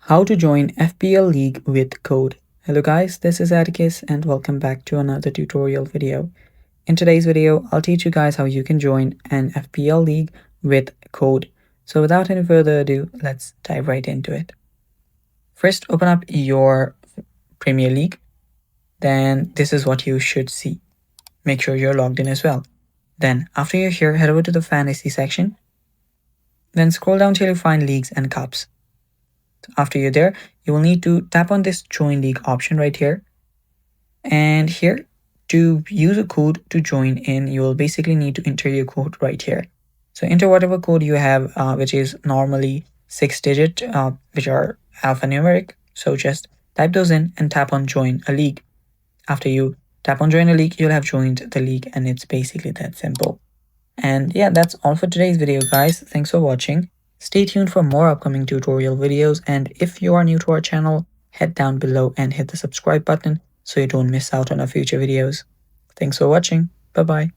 How to join FPL League with code. Hello guys, this is Atticus and welcome back to another tutorial video. In today's video, I'll teach you guys how you can join an FPL League with code. So without any further ado, let's dive right into it. First, open up your Premier League. Then this is what you should see. Make sure you're logged in as well. Then after you're here, head over to the fantasy section. Then scroll down till you find leagues and cups. After you're there, you will need to tap on this join league option right here. And here, to use a code to join in, you will basically need to enter your code right here. So enter whatever code you have, which is normally 6-digit, which are alphanumeric. So just type those in and tap on join a league. After you tap on join a league, you'll have joined the league, and it's basically that simple. And yeah, that's all for today's video, guys. Thanks for watching. Stay tuned for more upcoming tutorial videos, and if you are new to our channel, head down below and hit the subscribe button so you don't miss out on our future videos. Thanks for watching. Bye bye.